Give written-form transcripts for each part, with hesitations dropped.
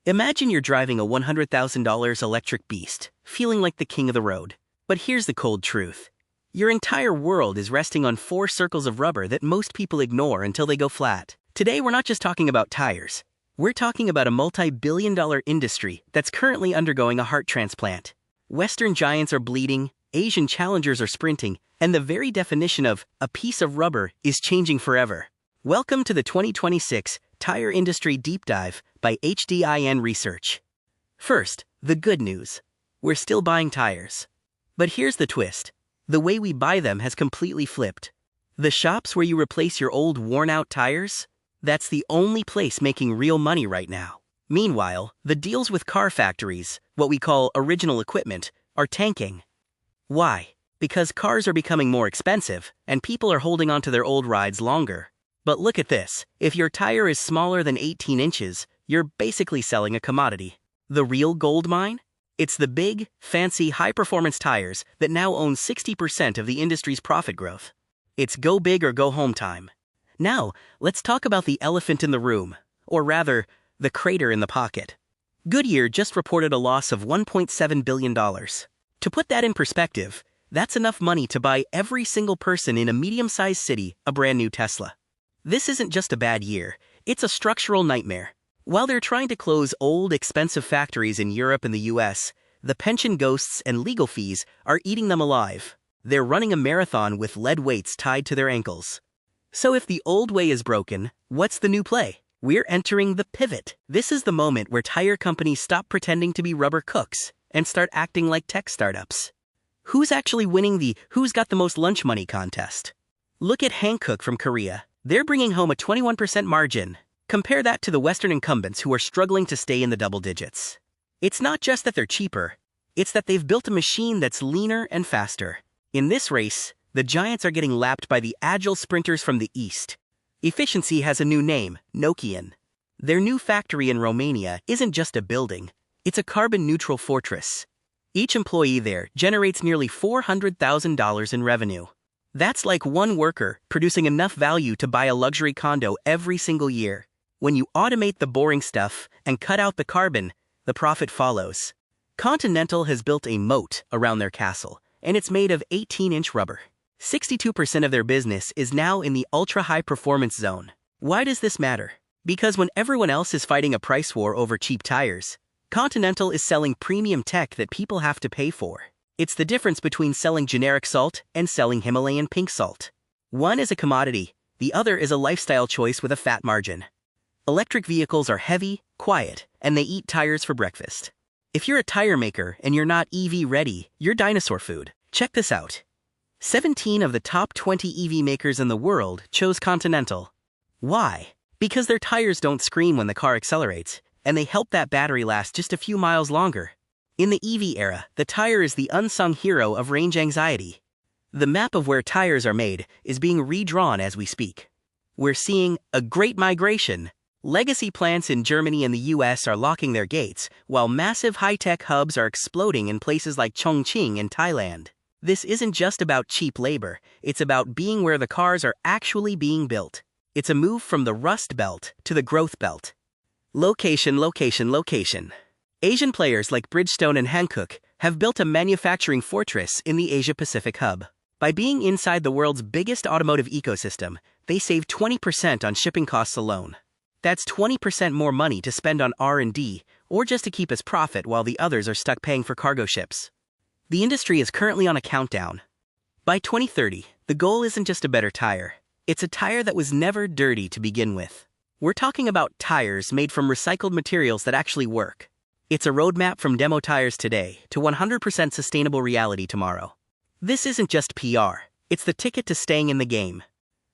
Imagine you're driving a $100,000 electric beast, feeling like the king of the road. But here's the cold truth. Your entire world is resting on 4 circles of rubber that most people ignore until they go flat. Today we're not just talking about tires. We're talking about a multi-billion-dollar industry that's currently undergoing a heart transplant. Western giants are bleeding, Asian challengers are sprinting, and the very definition of a piece of rubber is changing forever. Welcome to the 2026 Tire Industry Deep Dive by HDIN Research. First, the good news. We're still buying tires. But here's the twist. The way we buy them has completely flipped. The shops where you replace your old worn-out tires? That's the only place making real money right now. Meanwhile, the deals with car factories, what we call original equipment, are tanking. Why? Because cars are becoming more expensive, and people are holding on to their old rides longer. But look at this. If your tire is smaller than 18 inches, you're basically selling a commodity. The real gold mine? It's the big, fancy, high-performance tires that now own 60% of the industry's profit growth. It's go big or go home time. Now, let's talk about the elephant in the room, or rather, the crater in the pocket. Goodyear just reported a loss of $1.7 billion. To put that in perspective, that's enough money to buy every single person in a medium-sized city a brand new Tesla. This isn't just a bad year, it's a structural nightmare. While they're trying to close old, expensive factories in Europe and the US, the pension ghosts and legal fees are eating them alive. They're running a marathon with lead weights tied to their ankles. So if the old way is broken, what's the new play? We're entering the pivot. This is the moment where tire companies stop pretending to be rubber cooks and start acting like tech startups. Who's actually winning the "who's got the most lunch money" contest? Look at Hankook from Korea. They're bringing home a 21% margin. Compare that to the Western incumbents who are struggling to stay in the double digits. It's not just that they're cheaper, it's that they've built a machine that's leaner and faster. In this race, the giants are getting lapped by the agile sprinters from the East. Efficiency has a new name, Nokian. Their new factory in Romania isn't just a building, it's a carbon-neutral fortress. Each employee there generates nearly $400,000 in revenue. That's like one worker producing enough value to buy a luxury condo every single year. When you automate the boring stuff and cut out the carbon, the profit follows. Continental has built a moat around their castle, and it's made of 18-inch rubber. 62% of their business is now in the ultra-high performance zone. Why does this matter? Because when everyone else is fighting a price war over cheap tires, Continental is selling premium tech that people have to pay for. It's the difference between selling generic salt and selling Himalayan pink salt. One is a commodity, the other is a lifestyle choice with a fat margin. Electric vehicles are heavy, quiet, and they eat tires for breakfast. If you're a tire maker and you're not EV ready, you're dinosaur food. Check this out. 17 of the top 20 EV makers in the world chose Continental. Why? Because their tires don't scream when the car accelerates, and they help that battery last just a few miles longer. In the EV era, the tire is the unsung hero of range anxiety. The map of where tires are made is being redrawn as we speak. We're seeing a great migration. Legacy plants in Germany and the US are locking their gates, while massive high-tech hubs are exploding in places like Chongqing in Thailand. This isn't just about cheap labor, it's about being where the cars are actually being built. It's a move from the Rust Belt to the Growth Belt. Location, location, location. Asian players like Bridgestone and Hankook have built a manufacturing fortress in the Asia-Pacific hub. By being inside the world's biggest automotive ecosystem, they save 20% on shipping costs alone. That's 20% more money to spend on R&D, or just to keep as profit while the others are stuck paying for cargo ships. The industry is currently on a countdown. By 2030, the goal isn't just a better tire. It's a tire that was never dirty to begin with. We're talking about tires made from recycled materials that actually work. It's a roadmap from demo tires today to 100% sustainable reality tomorrow. This isn't just PR, it's the ticket to staying in the game.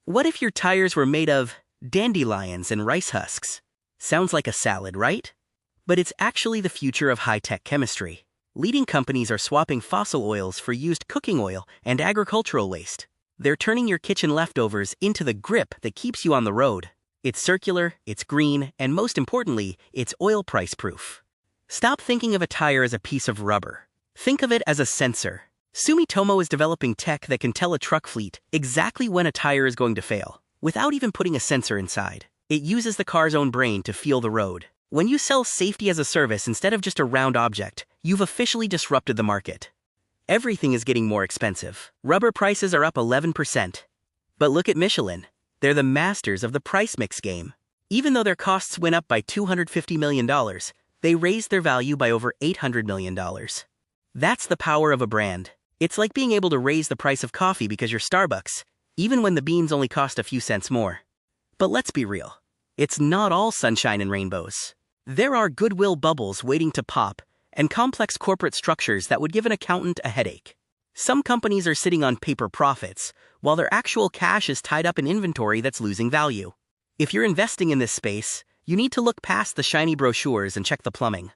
What if your tires were made of dandelions and rice husks? Sounds like a salad, right? But it's actually the future of high-tech chemistry. Leading companies are swapping fossil oils for used cooking oil and agricultural waste. They're turning your kitchen leftovers into the grip that keeps you on the road. It's circular, it's green, and most importantly, it's oil price proof. Stop thinking of a tire as a piece of rubber. Think of it as a sensor. Sumitomo is developing tech that can tell a truck fleet exactly when a tire is going to fail, without even putting a sensor inside. It uses the car's own brain to feel the road. When you sell safety as a service instead of just a round object, you've officially disrupted the market. Everything is getting more expensive. Rubber prices are up 11%. But look at Michelin. They're the masters of the price mix game. Even though their costs went up by $250 million, they raised their value by over $800 million. That's the power of a brand. It's like being able to raise the price of coffee because you're Starbucks, even when the beans only cost a few cents more. But let's be real. It's not all sunshine and rainbows. There are goodwill bubbles waiting to pop, and complex corporate structures that would give an accountant a headache. Some companies are sitting on paper profits, while their actual cash is tied up in inventory that's losing value. If you're investing in this space, you need to look past the shiny brochures and check the plumbing.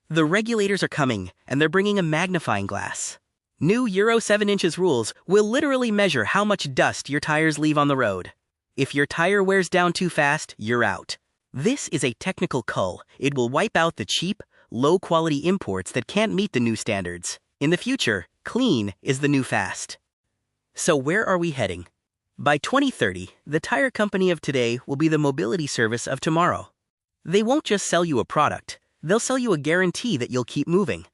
The regulators are coming, and they're bringing a magnifying glass. New Euro 7 inches rules will literally measure how much dust your tires leave on the road. If your tire wears down too fast, you're out. This is a technical cull. It will wipe out the cheap, low-quality imports that can't meet the new standards. In the future, clean is the new fast. So where are we heading? By 2030, the tire company of today will be the mobility service of tomorrow. They won't just sell you a product, they'll sell you a guarantee that you'll keep moving.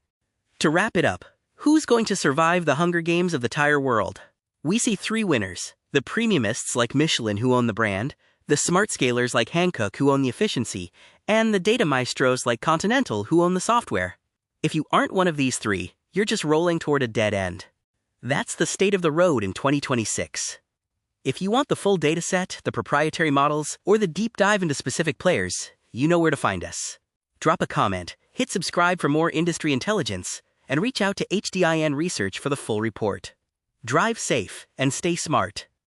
To wrap it up, who's going to survive the Hunger Games of the tire world? We see three winners: the premiumists like Michelin who own the brand, the smart scalers like Hankook who own the efficiency, and the data maestros like Continental who own the software. If you aren't one of these three, you're just rolling toward a dead end. That's the state of the road in 2026. If you want the full dataset, the proprietary models, or the deep dive into specific players, you know where to find us. Drop a comment, hit subscribe for more industry intelligence, and reach out to HDIN Research for the full report. Drive safe and stay smart.